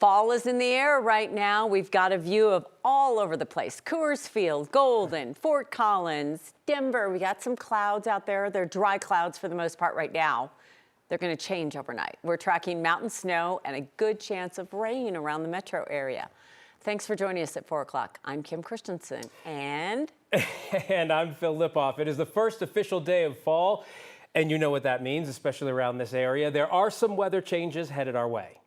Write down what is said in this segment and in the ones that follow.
Fall is in the air right now. We've got a view of all over the place. Coors Field, Golden, Fort Collins, Denver. We got some clouds out there. They're dry clouds for the most part right now. They're going to change overnight. We're tracking mountain snow and a good chance of rain around the metro area. Thanks for joining us at 4 o'clock. I'm Kim Christensen and... And I'm Phil Lipoff. It is the first official day of fall, and you know what that means, especially around this area. There are some weather changes headed our way.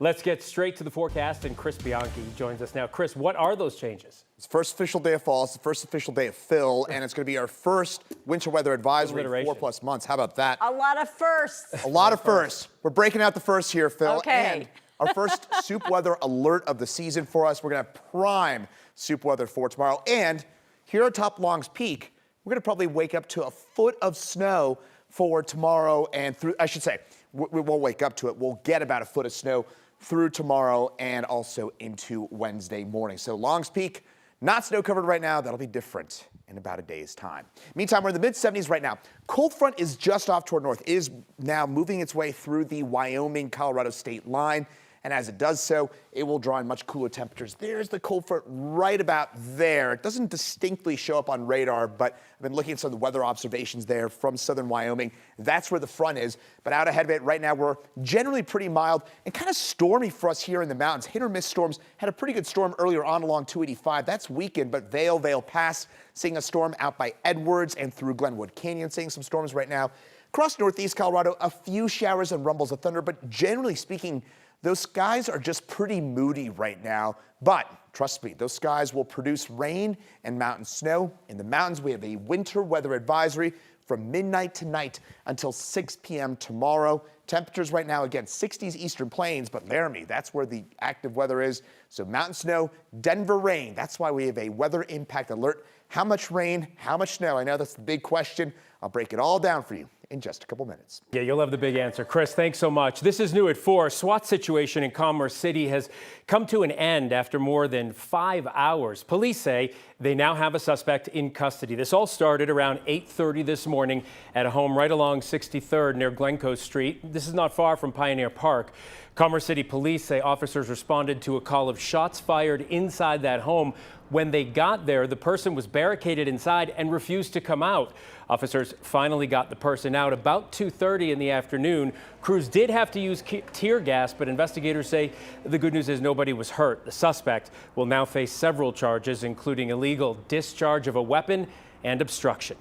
Let's get straight to the forecast, and Chris Bianchi joins us now. Chris, what are those changes? It's the first official day of fall. It's the first official day of Phil, and it's going to be our first winter weather advisory in 4+ months. How about that? A lot of firsts. A lot of firsts. We're breaking out the first here, Phil. Okay. And our first soup weather alert of the season for us. We're going to have prime soup weather for tomorrow. And here at Top Long's Peak, we're going to probably wake up to a foot of snow for tomorrow and through, I should say, we won't wake up to it. We'll get about a foot of snow through tomorrow and also into Wednesday morning. So Long's Peak, not snow covered right now. That'll be different in about a day's time. Meantime, we're in the mid-70s right now. Cold front is just off toward north, is now moving its way through the Wyoming-Colorado state line. And as it does so, it will draw in much cooler temperatures. There's the cold front right about there. It doesn't distinctly show up on radar, but I've been looking at some of the weather observations there from southern Wyoming. That's where the front is. But out ahead of it right now, we're generally pretty mild and kind of stormy for us here in the mountains. Hit or miss storms. Had a pretty good storm earlier on along 285. That's weakened, but Vail Pass, seeing a storm out by Edwards and through Glenwood Canyon, seeing some storms right now. Across northeast Colorado, a few showers and rumbles of thunder, but generally speaking, those skies are just pretty moody right now, but trust me, those skies will produce rain and mountain snow. In the mountains, we have a winter weather advisory from midnight tonight until 6 p.m. tomorrow. Temperatures right now, again, 60s eastern plains, but Laramie, that's where the active weather is. So mountain snow, Denver rain. That's why we have a weather impact alert. How much rain, how much snow? I know that's the big question. I'll break it all down for you in just a couple minutes. Yeah, you'll have the big answer. Chris, thanks so much. This is new at 4. SWAT situation in Commerce City has come to an end after more than 5 hours. Police say they now have a suspect in custody. This all started around 8:30 this morning at a home right along 63rd near Glencoe Street. This is not far from Pioneer Park. Commerce City police say officers responded to a call of shots fired inside that home. When they got there, the person was barricaded inside and refused to come out. Officers finally got the person out about 2:30 in the afternoon. Crews did have to use tear gas, but investigators say the good news is nobody was hurt. The suspect will now face several charges, including illegal discharge of a weapon and obstruction.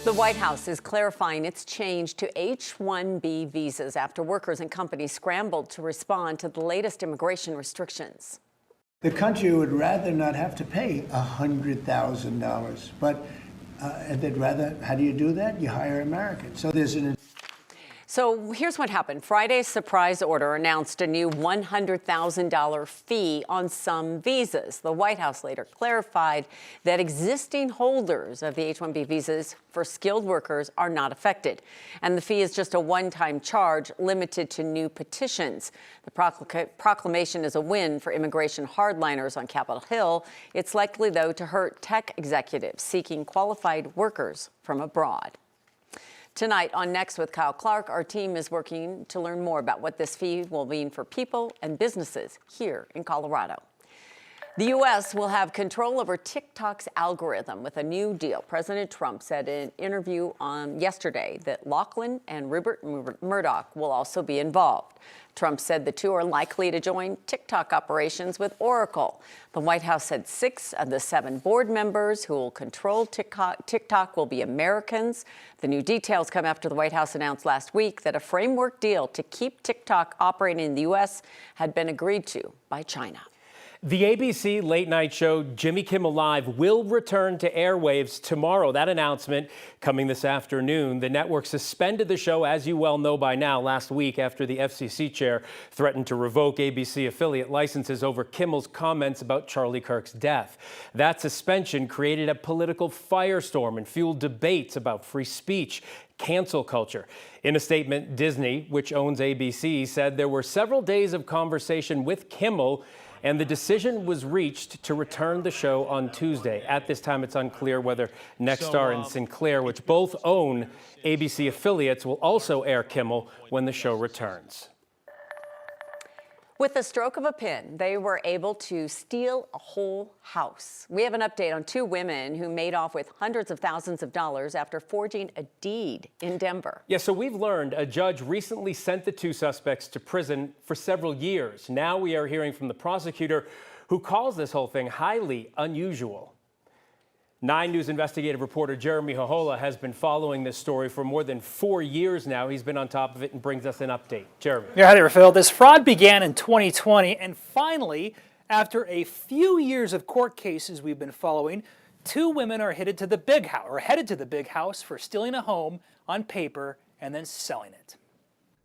The White House is clarifying its change to H-1B visas after workers and companies scrambled to respond to the latest immigration restrictions. The country would rather not have to pay $100,000, but they'd rather, how do you do that? You hire Americans. So here's what happened. Friday's surprise order announced a new $100,000 fee on some visas. The White House later clarified that existing holders of the H-1B visas for skilled workers are not affected. And the fee is just a one-time charge limited to new petitions. The proclamation is a win for immigration hardliners on Capitol Hill. It's likely, though, to hurt tech executives seeking qualified workers from abroad. Tonight on Next with Kyle Clark, our team is working to learn more about what this fee will mean for people and businesses here in Colorado. The U.S. will have control over TikTok's algorithm with a new deal. President Trump said in an interview yesterday that Lachlan and Rupert Murdoch will also be involved. Trump said the two are likely to join TikTok operations with Oracle. The White House said 6 of the 7 board members who will control TikTok will be Americans. The new details come after the White House announced last week that a framework deal to keep TikTok operating in the U.S. had been agreed to by China. The ABC late-night show Jimmy Kimmel Live will return to airwaves tomorrow. That announcement coming this afternoon. The network suspended the show, as you well know by now, last week after the FCC chair threatened to revoke ABC affiliate licenses over Kimmel's comments about Charlie Kirk's death. That suspension created a political firestorm and fueled debates about free speech, cancel culture. In a statement, Disney, which owns ABC, said there were several days of conversation with Kimmel and the decision was reached to return the show on Tuesday. At this time, it's unclear whether Nexstar and Sinclair, which both own ABC affiliates, will also air Kimmel when the show returns. With the stroke of a pen, they were able to steal a whole house. We have an update on two women who made off with hundreds of thousands of dollars after forging a deed in Denver. Yeah, so we've learned a judge recently sent the two suspects to prison for several years. Now we are hearing from the prosecutor who calls this whole thing highly unusual. 9 News investigative reporter Jeremy Hohola has been following this story for more than 4 years now. He's been on top of it and brings us an update. Jeremy. Yeah, hi there, Phil. This fraud began in 2020, and finally, after a few years of court cases we've been following, 2 women are headed to the big house for stealing a home on paper and then selling it.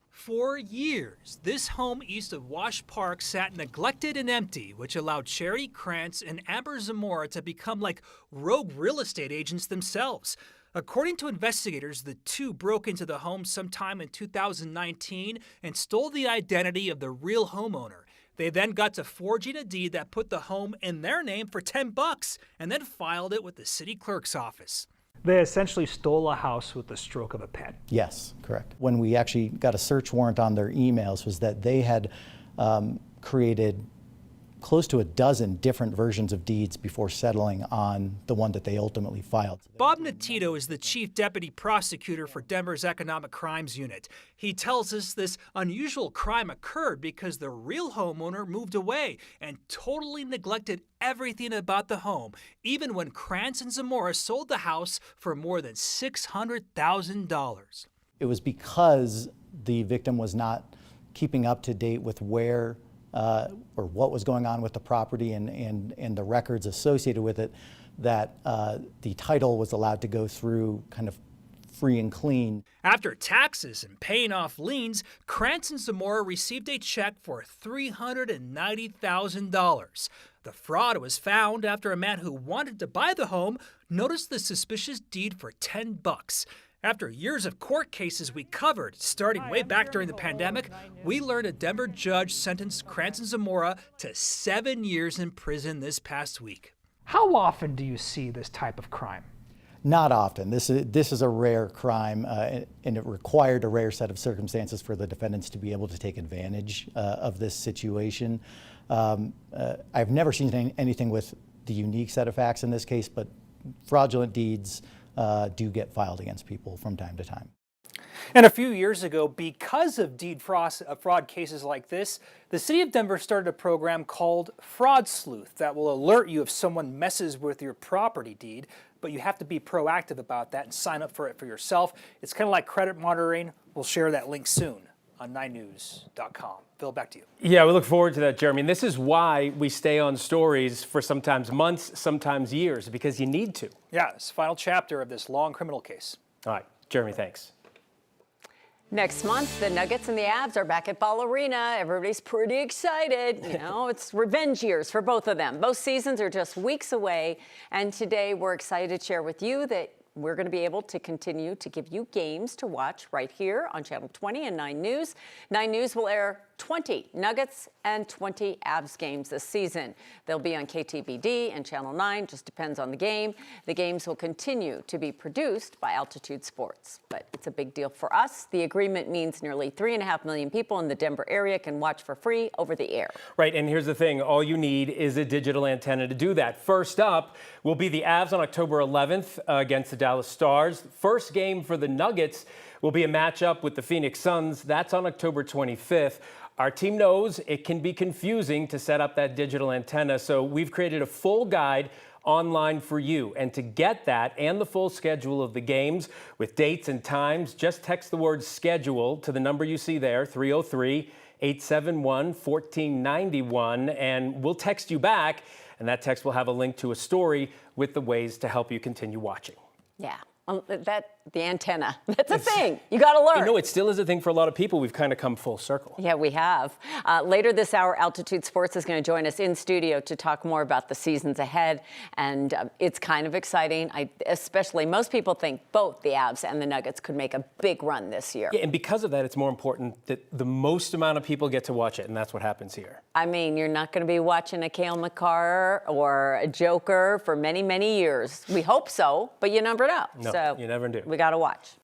For years, this home east of Wash Park sat neglected and empty, which allowed Sherry Krantz and Amber Zamora to become like rogue real estate agents themselves. According to investigators, the two broke into the home sometime in 2019 and stole the identity of the real homeowner. They then got to forging a deed that put the home in their name for $10 and then filed it with the city clerk's office. They essentially stole a house with the stroke of a pen. Yes, correct. When we actually got a search warrant on their emails was that they had created close to a dozen different versions of deeds before settling on the one that they ultimately filed. Bob Natito is the chief deputy prosecutor for Denver's Economic Crimes Unit. He tells us this unusual crime occurred because the real homeowner moved away and totally neglected everything about the home, even when Krantz and Zamora sold the house for more than $600,000. It was because the victim was not keeping up to date with where or what was going on with the property and the records associated with it, that the title was allowed to go through kind of free and clean. After taxes and paying off liens, Krantz and Zamora received a check for $390,000. The fraud was found after a man who wanted to buy the home noticed the suspicious deed for $10. After years of court cases we covered, starting way back during the pandemic, we learned a Denver judge sentenced Krantz and Zamora to 7 years in prison this past week. How often do you see this type of crime? Not often. This is a rare crime, and it required a rare set of circumstances for the defendants to be able to take advantage of this situation. I've never seen anything with the unique set of facts in this case, but fraudulent deeds do get filed against people from time to time. And a few years ago, because of deed fraud cases like this, the city of Denver started a program called Fraud Sleuth that will alert you if someone messes with your property deed, but you have to be proactive about that and sign up for it for yourself. It's kind of like credit monitoring. We'll share that link soon on 9news.com. Phil, back to you. Yeah, we look forward to that, Jeremy. And this is why we stay on stories for sometimes months, sometimes years, because you need to. Yeah, it's the final chapter of this long criminal case. All right, Jeremy, thanks. Next month, the Nuggets and the Avs are back at Ball Arena. Everybody's pretty excited. You know, it's revenge years for both of them. Both seasons are just weeks away. And today we're excited to share with you that we're going to be able to continue to give you games to watch right here on Channel 20 and 9 News. 9 News will air 20 Nuggets and 20 Avs games this season. They'll be on KTVD and Channel 9, just depends on the game. The games will continue to be produced by Altitude Sports, but it's a big deal for us. The agreement means nearly 3.5 million people in the Denver area can watch for free over the air. Right, and here's the thing. All you need is a digital antenna to do that. First up will be the Avs on October 11th against the Dallas Stars. First game for the Nuggets will be a matchup with the Phoenix Suns. That's on October 25th. Our team knows it can be confusing to set up that digital antenna, so we've created a full guide online for you. And to get that and the full schedule of the games with dates and times, just text the word schedule to the number you see there, 303-871-1491, and we'll text you back, and that text will have a link to a story with the ways to help you continue watching. Yeah. The antenna, that's a thing. You got to learn. You know, it still is a thing for a lot of people. We've kind of come full circle. Yeah, we have. Later this hour, Altitude Sports is going to join us in studio to talk more about the seasons ahead. And it's kind of exciting. Especially, most people think both the Avs and the Nuggets could make a big run this year. Yeah, and because of that, it's more important that the most amount of people get to watch it. And that's what happens here. I mean, you're not going to be watching a Cale Makar or a Joker for many, many years. We hope so, but you never know. No, so you never do. We got to watch.